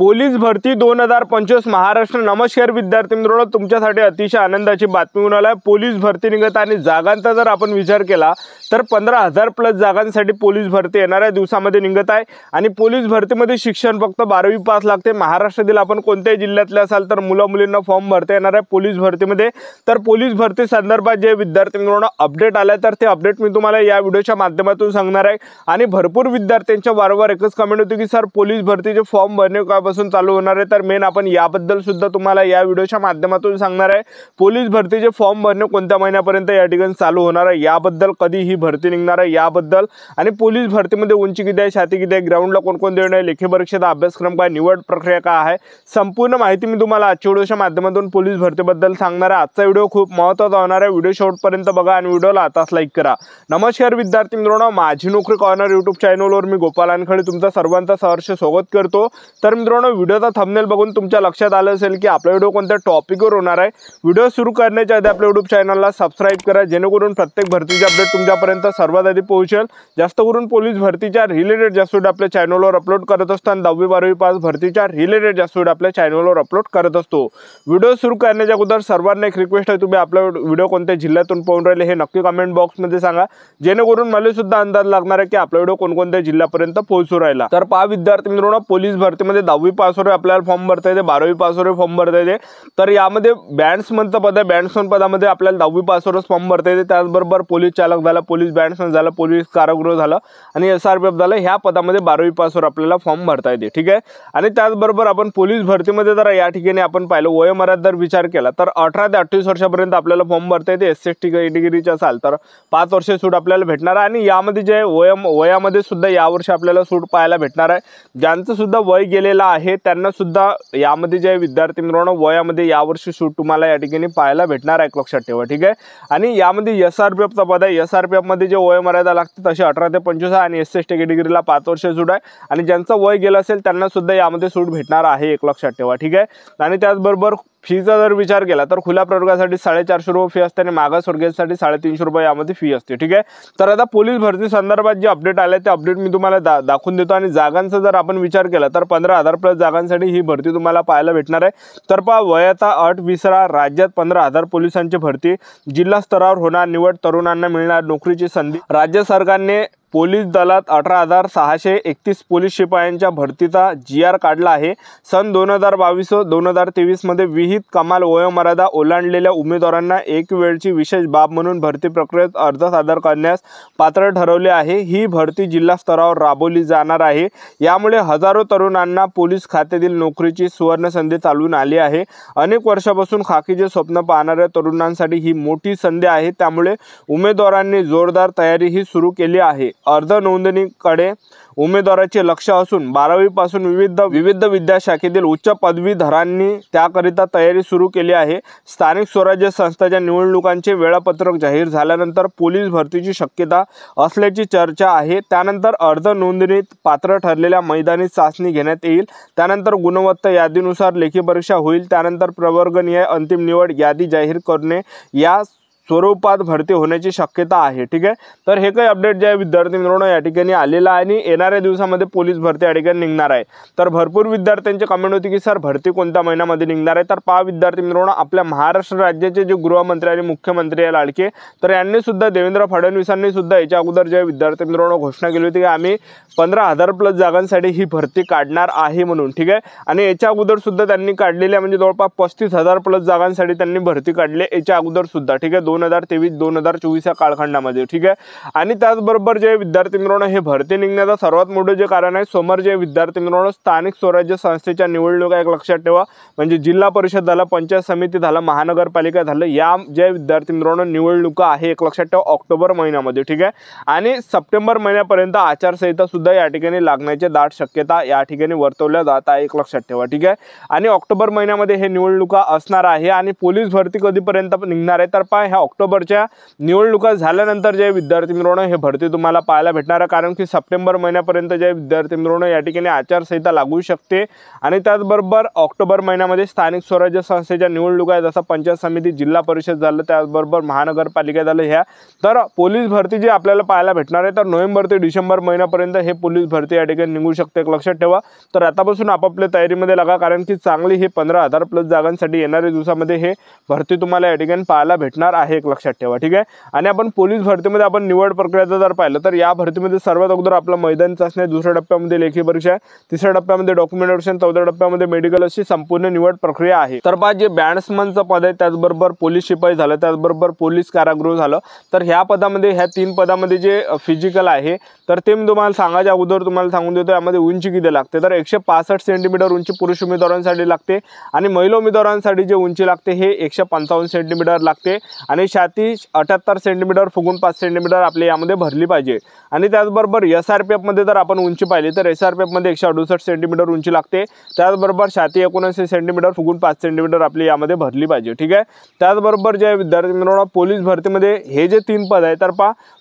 Police भरती 2025 महाराष्ट्र। नमस्कार विद्यार्थी मित्रांनो, तुमच्यासाठी अतिशय आनंदाची बातमी घेऊन आलाय। पोलीस भरती निघत आणि जागांचा जर आपण विचार केला तर 15,000 प्लस जागांसाठी पोलीस भरती येणाऱ्या दिवसामध्ये निघत आहे। आणि पोलीस भरतीमध्ये शिक्षण फक्त 12वी पास लागते। महाराष्ट्रातील आपण कोणत्याही जिल्ह्यातले असाल तर मुलं मुलींना फॉर्म भरता येणार आहे पोलीस भरतीमध्ये। तर पोलीस भरती संदर्भात जे विद्यार्थी मित्रांनो अपडेट आलाय तर ते अपडेट मी तुम्हाला या व्हिडिओच्या माध्यमातून सांगणार आहे। आणि भरपूर विद्यार्थ्यांच्या वारंवार एकच कमेंट होती की सर पोलीस भरतीचे फॉर्म भरणे पासून चालू होणार आहे। तर मेन आपण याबद्दल सुद्धा तुम्हाला या व्हिडिओच्या माध्यमातून सांगणार आहे। पोलीस भरतीचे फॉर्म भरणे कोणत्या महिन्यापर्यंत या ठिकाणी चालू होणार आहे याबद्दल, कधी ही भरती निघणार आहे याबद्दल, आणि पोलीस भरतीमध्ये उंची किती आहे, छाती किती आहे, ग्राउंडला कोण देणार आहे, लेखी परीक्षेचा अभ्यासक्रम काय, निवड प्रक्रिया काय आहे, संपूर्ण माहिती मी तुम्हाला आजच्या व्हिडिओच्या माध्यमातून पोलीस भरतीबद्दल सांगणार आहे। आजचा व्हिडिओ खूप महत्त्वाचा होणार आहे। व्हिडिओ शेवटपर्यंत बघा आणि व्हिडिओला आताच लाईक करा। नमस्कार विद्यार्थी मित्रांनो, माझी नोकरी कॉर्नर यूट्यूब चॅनलवर मी गोपाल वानखडे तुमचा सर्वांचा सहर्ष स्वागत करतो। तर मित्रांनो, व्हिडिओचा थंबनेल बघून तुमच्या लक्षात आलं असेल की आपला व्हिडिओ कोणत्या टॉपिकवर होणार आहे। व्हिडिओ सुरू करण्याच्या आधी आपल्या यूट्यूब चॅनलला सबस्क्राइब करा, जेणेकरून प्रत्येक भरतीचे अपडेट तुमच्यापर्यंत सर्वात आधी पोहोचेल। जास्त करून पोलीस भरतीच्या रिलेटेड जास्त व्हिडिओ आपल्या चॅनलवर अपलोड करत असतो आणि 10वी 12वी पास भरतीच्या रिलेटेड जास्त व्हिडिओ आपल्या चॅनलवर अपलोड करत असतो। व्हिडिओ सुरू करण्याच्या अगोदर सर्वांना एक रिक्वेस्ट आहे, तुम्ही आपला व्हिडिओ कोणत्या जिल्ह्यातून पाहून राहिले हे नक्की कमेंट बॉक्समध्ये सांगा, जेणेकरून मला सुद्धा अंदाज लागणार आहे की आपला व्हिडिओ कोणकोणत्या जिल्ह्यापर्यंत पोहोचू राहिला। तर पहा विद्यार्थी मित्रांनो, पोलीस भरतीमध्ये 10वी पासवर आपल्याला फॉर्म भरता येते, 12वी पासवर फॉर्म भरता येते। तर यामध्ये बॅट्समनचं पद आहे, बॅट्समन पदामध्ये आपल्याला 10वी पासवरच फॉर्म भरता येते। त्याचबरोबर पोलीस चालक झाला, पोलीस बॅट्समन झाला, पोलीस कारागृह झालं आणि SRPF झालं, ह्या पदामध्ये 12वी पासवर आपल्याला फॉर्म भरता येते, ठीक आहे। आणि त्याचबरोबर आपण पोलीस भरतीमध्ये जर या ठिकाणी आपण पाहिलं वयोमर्यादा जर विचार केला तर 18 ते 28 वर्षापर्यंत आपल्याला फॉर्म भरता येते। SC/ST कॅटेगरीचे असाल तर 5 वर्ष सूट आपल्याला भेटणार आहे। आणि यामध्ये जे वयामध्ये सुद्धा यावर्षी आपल्याला सूट पाहायला भेटणार आहे। ज्यांचं सुद्धा वय गेलेलं आहे त्यांना सुद्धा यामध्ये जे विद्यार्थी मित्रांनो वयामध्ये यावर्षी सूट तुम्हाला या ठिकाणी पाहायला भेटणार आहे, लक्षात ठेवा, ठीक आहे। आणि यामध्ये SRPFचा पद आहे, SRPF मध्ये जे वयोमर्यादा लागते तशी 18 ते 25 आहे आणि SC/ST कॅटेगरीला 5 वर्ष सूट आहे। आणि ज्यांचं वय गेलं असेल त्यांना सुद्धा यामध्ये सूट भेटणार आहे, लक्षात ठेवा, ठीक आहे। आणि त्याचबरोबर फीचा जर विचार केला तर खुल्या प्रवर्गासाठी 450 रुपये फी असते आणि मागासवर्गीयांसाठी 350 रुपये यामध्ये फी असते, ठीक आहे। तर आता पोलीस भरती संदर्भात जे अपडेट आले ते अपडेट मी तुम्हाला दाखवून देतो। आणि जागांचा जर आपण विचार केला तर 15,000 प्लस जागांसाठी ही भरती तुम्हाला पाहायला भेटणार आहे। तर पहा वयाचा अट विसरा, राज्यात 15,000 पोलिसांची भरती, जिल्हा स्तरावर होणार निवड, तरुणांना मिळणार नोकरीची संधी। राज्य सरकारने पोलीस दलात 18,631 पोलीस शिपायांच्या भरतीचा GR काढला आहे। सन 2022-2023 मध्ये विहित कमाल वयोमर्यादा ओलांडलेल्या उमेदवारांना एक वेळची विशेष बाब म्हणून भरती प्रक्रियेत अर्ज सादर करण्यास पात्र ठरवले आहे। ही भरती जिल्हा स्तरावर राबवली जाणार आहे। यामुळे हजारो तरुणांना पोलीस खात्यातील नोकरीची सुवर्ण संधी चालून आली आहे। अनेक वर्षापासून खाकीचे स्वप्न पाहणाऱ्या तरुणांसाठी ही मोठी संधी आहे। त्यामुळे उमेदवारांनी जोरदार तयारीही सुरू केली आहे। अर्ज नोंदणीकडे उमेदवाराचे लक्ष असून 12वी पासून विविध विद्याशाखेतील उच्च पदवीधरांनी त्याकरिता तयारी सुरू केली आहे। स्थानिक स्वराज्य संस्थांच्या निवडणुकांचे वेळापत्रक जाहीर झाल्यानंतर पोलीस भरतीची शक्यता असल्याची चर्चा आहे। त्यानंतर अर्ज नोंदणीत पात्र ठरलेल्या मैदानी चाचणी घेण्यात येईल। त्यानंतर गुणवत्ता यादीनुसार लेखी परीक्षा होईल। त्यानंतर प्रवर्गनिहाय अंतिम निवड यादी जाहीर करणे या स्वरूपात भरती होण्याची शक्यता आहे, ठीक आहे। तर हे काही अपडेट जे आहे विद्यार्थी मित्रांनो या ठिकाणी आलेला आहे आणि येणाऱ्या दिवसामध्ये पोलीस भरती या ठिकाणी निघणार आहे। तर भरपूर विद्यार्थ्यांचे कमेंट होती की सर भरती कोणत्या महिन्यामध्ये निघणार आहे। तर पहा विद्यार्थी मित्रांनो, आपल्या महाराष्ट्र राज्याचे जे गृहमंत्री आणि मुख्यमंत्री आहे लाडके, तर यांनी सुद्धा देवेंद्र फडणवीसांनी सुद्धा याच्या अगोदर जे विद्यार्थी मित्रांनो घोषणा केली होती की आम्ही 15,000 प्लस जागांसाठी ही भरती काढणार आहे म्हणून, ठीक आहे। आणि याच्या अगोदर सुद्धा त्यांनी काढलेल्या म्हणजे जवळपास 35,000 प्लस जागांसाठी त्यांनी भरती काढली याच्या अगोदर सुद्धा, ठीक आहे, 2023-2024 या कालखंडामध्ये, ठीक आहे। आणि त्याचबरोबर जे विद्यार्थी मित्रांनो हे भरती निघण्याचं सर्वात मोठं जे कारण आहे, समोर जे विद्यार्थी मित्रांनो स्थानिक स्वराज्य संस्थेच्या निवडणुका एक लक्षात ठेवा, म्हणजे जिल्हा परिषद झाला, पंचायत समिती झाला, महानगरपालिका झालं, या जे विद्यार्थी मित्रांनो निवडणुका आहे एक लक्षात ठेवा ऑक्टोबर महिन्यामध्ये, ठीक आहे। आणि सप्टेंबर महिन्यापर्यंत आचारसंहिता सुद्धा या ठिकाणी लागण्याची दाट शक्यता या ठिकाणी वर्तवल्या जात आहे, एक लक्षात ठेवा, ठीक आहे। आणि ऑक्टोबर महिन्यामध्ये हे निवडणुका असणार आहे। आणि पोलीस भरती कधीपर्यंत निघणार आहे तर पहा ह्या ऑक्टोबरच्या निवडणुका झाल्यानंतर जे विद्यार्थी मित्रांनो हे भरती तुम्हाला पाहायला भेटणार आहे, कारण की सप्टेंबर महिन्यापर्यंत जे विद्यार्थी मित्रांनो या ठिकाणी आचारसंहिता लागू शकते आणि त्याचबरोबर ऑक्टोबर महिन्यामध्ये स्थानिक स्वराज्य संस्थेच्या निवडणुका आहेत, जसं पंचायत समिती, जिल्हा परिषद झालं, त्याचबरोबर महानगरपालिका झालं ह्या. तर पोलीस भरती जी आपल्याला पाहायला भेटणार आहे तर नोव्हेंबर ते डिसेंबर महिन्यापर्यंत हे पोलीस भरती या ठिकाणी निघू शकते, एक लक्षात ठेवा. तर आतापासून आपापल्या तयारीमध्ये लागा, कारण की चांगली हे 15,000 प्लस जागांसाठी येणाऱ्या दिवसामध्ये हे भरती तुम्हाला या ठिकाणी पाहायला भेटणार आहे, एक लक्षात ठेवा. ठीक आहे. आणि आपण पोलीस भरतीमध्ये आपण निवड प्रक्रियाचं जर पाहिलं तर या भरतीमध्ये सर्वात अगोदर आपलं मैदानी चाचणी, दुसऱ्या टप्प्यामध्ये लेखी परीक्षा, तिसऱ्या टप्प्यामध्ये डॉक्युमेंटेशन, चौथ्या टप्प्यामध्ये मेडिकल अशी संपूर्ण निवड प्रक्रिया आहे. तर बा जे बॅट्समनचं पद आहे, त्याचबरोबर पोलीस शिपाई झालं, त्याचबरोबर पोलीस कारागृह झालं, तर ह्या पदामध्ये ह्या 3 पदामध्ये जे फिजिकल आहे तर ते मी तुम्हाला सांगायच्या अगोदर तुम्हाला सांगून देतो यामध्ये उंची किती लागते. तर 165 सेंटीमीटर उंची पुरुष उमेदवारांसाठी लागते आणि महिला उमेदवारांसाठी जे उंची लागते हे 155 सेंटीमीटर लागते आणि छाती 78 सेंटीमीटर फुगून 5 सेंटीमीटर आपल्या यामध्ये भरली पाहिजे. आणि त्याचबरोबर SRPF मध्ये जर आपण उंची पाहिली तर SRPF मध्ये 168 सेंटीमीटर उंची लागते. त्याचबरोबर छाती 79 सेंटीमीटर फुगून 5 सेंटीमीटर आपली यामध्ये भरली पाहिजे. ठीक आहे. त्याचबरोबर जे विद्यार्थी मित्रांनो पोलीस भरतीमध्ये हे जे 3 पद आहे तर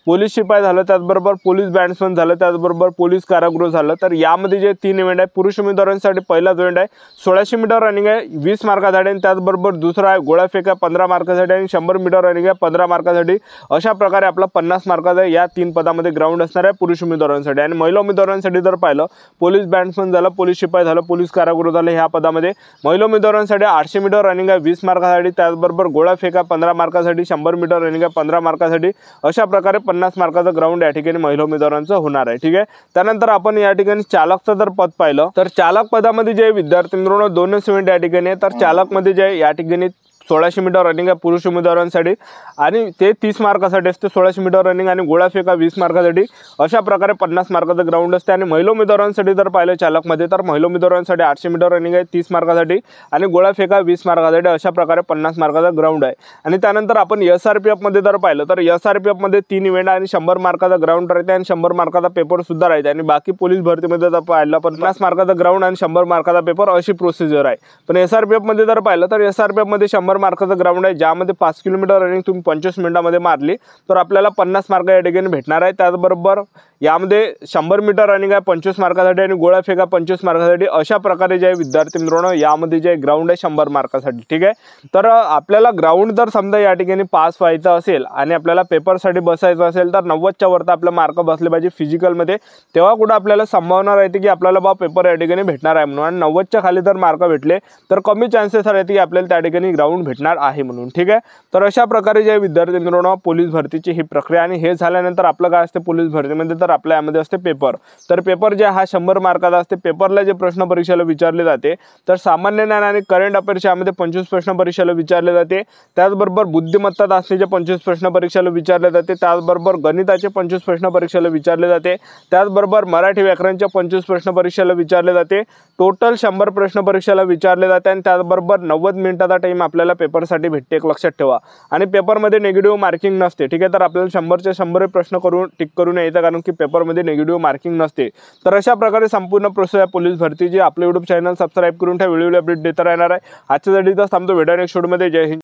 पोलीस शिपाई झालं, त्याचबरोबर पोलीस बॅट्समन झालं, त्याचबरोबर पोलीस कारागृह झालं, तर यामध्ये जे 3 इव्हेंट आहे पुरुष उमेदवारांसाठी पहिला इव्हेंट आहे 1600 मीटर रनिंग आहे 20 मार्कासाठी आणि त्याचबरोबर दुसरा आहे गोळाफेक आहे 15 मार्कासाठी आणि 100 मीटर रनिंग आहे 15 मार्कासाठी. अशा प्रकारे आपला 50 मार्काचा या 3 पदामध्ये ग्राउंड असणार आहे पुरुष उमेदवारांसाठी. आणि महिला उमेदवारांसाठी जर पाहिलं पोलीस बॅट्समन झालं, पोलीस शिपाई झालं, पोलीस कारागृह झालं, ह्या पदामध्ये महिला उमेदवारांसाठी 800 मीटर रनिंग आहे 20 मार्कासाठी, त्याचबरोबर गोळाफेक आहे 15 मार्कासाठी, 100 मीटर रनिंग आहे 15 मार्कासाठी. अशा प्रकारे 50 मार्काचं ग्राउंड या ठिकाणी महिला उमेदवारांचं होणार आहे. ठीक आहे. त्यानंतर आपण या ठिकाणी चालकचं जर पद पाहिलं तर चालक पदामध्ये जे विद्यार्थी मित्रांनो 2 इव्हेंट या ठिकाणी आहे. तर चालकमध्ये जे या ठिकाणी 1600 मीटर रनिंग आहे पुरुष उमेदवारांसाठी आणि ते 30 मार्कासाठी असते, 1600 मीटर रनिंग आणि गोळाफेक 20 मार्कासाठी. अशा प्रकारे 50 मार्काचं ग्राउंड असते. आणि महिला उमेदवारांसाठी जर पाहिलं चालकमध्ये तर महिला उमेदवारांसाठी 800 मीटर रनिंग आहे 30 मार्कासाठी आणि गोळाफेक 20 मार्कासाठी. अशा प्रकारे 50 मार्काचा ग्राउंड आहे. आणि त्यानंतर आपण SRPF मध्ये जर पाहिलं तर SRPF मध्ये 3 इव्हेंट आणि 100 मार्काचा ग्राउंड राहते आणि 100 मार्काचा पेपर सुद्धा राहते. आणि बाकी पोलीस भरतीमध्ये जर पाहिलं 50 मार्काचा ग्राउंड आणि 100 मार्काचा पेपर अशी प्रोसिजर आहे. पण SRPF मध्ये जर पाहिलं तर SRPF मध्ये 100 मार्काचं ग्राउंड आहे, ज्यामध्ये 5 किलोमीटर रनिंग तुम्ही 25 मिनिटांमध्ये मारली तर आपल्याला 50 मार्क या ठिकाणी भेटणार आहे. त्याचबरोबर यामध्ये 100 मीटर रनिंग आहे 25 मार्कासाठी आणि गोळाफेक 25 मार्कासाठी. अशा प्रकारे जे विद्यार्थी मित्रांनो यामध्ये जे ग्राउंड आहे 100 मार्कासाठी. ठीक आहे. तर आपल्याला ग्राउंड जर समजा या ठिकाणी पास व्हायचं असेल आणि आपल्याला पेपरसाठी बसायचं असेल तर 90च्या वरती आपले मार्क बसले पाहिजे फिजिकलमध्ये, तेव्हा कुठं आपल्याला संभावना राहते की आपल्याला पेपर या ठिकाणी भेटणार आहे म्हणून. आणि 90च्या खाली जर मार्क भेटले तर कमी चान्सेस राहते की आपल्याला त्या ठिकाणी ग्राउंड भेटणार आहे म्हणून. ठीक आहे. तर अशा प्रकारे जे विद्यार्थी मित्रांनो पोलीस भरतीची ही प्रक्रिया. आणि हे झाल्यानंतर आपलं काय असते पोलीस भरतीमध्ये तर आपल्या यामध्ये असते पेपर. तर पेपर जे हा 100 मार्काचा असते. पेपरला जे प्रश्न परीक्षेला विचारले जाते तर सामान्य ज्ञान आणि करंट अफेअर्स यामध्ये 25 प्रश्न परीक्षेला विचारले जाते. त्याचबरोबर बुद्धिमत्ता चाचणीचे 25 प्रश्न परीक्षेला विचारले जाते. त्याचबरोबर गणिताचे 25 प्रश्न परीक्षेला विचारले जाते. त्याचबरोबर मराठी व्याकरणचे 25 प्रश्न परीक्षेला विचारले जाते. टोटल 100 प्रश्न परीक्षेला विचारले जाते. आणि त्याचबरोबर 90 मिनिटाचा टाइम आपल्याला पेपरसाठी भेटते, एक लक्षात ठेवा. आणि पेपरमध्ये निगेटिव्ह मार्किंग नसते. ठीक आहे. तर आपल्याला 100चे 100 प्रश्न टिक करून यायचं, कारण की पेपरमध्ये निगेटिव्ह मार्किंग नसते. तर अशा प्रकारे संपूर्ण प्रोसेस आहे पोलीस भरतीची. आपलं YouTube चॅनल सबस्क्राईब करून ठेवा, व्हिडिओ अपडेट देता राहणार आहे. आजच्यासाठी थांबतो, भेटा नेक्स्ट व्हिडिओमध्ये. जय हिंद.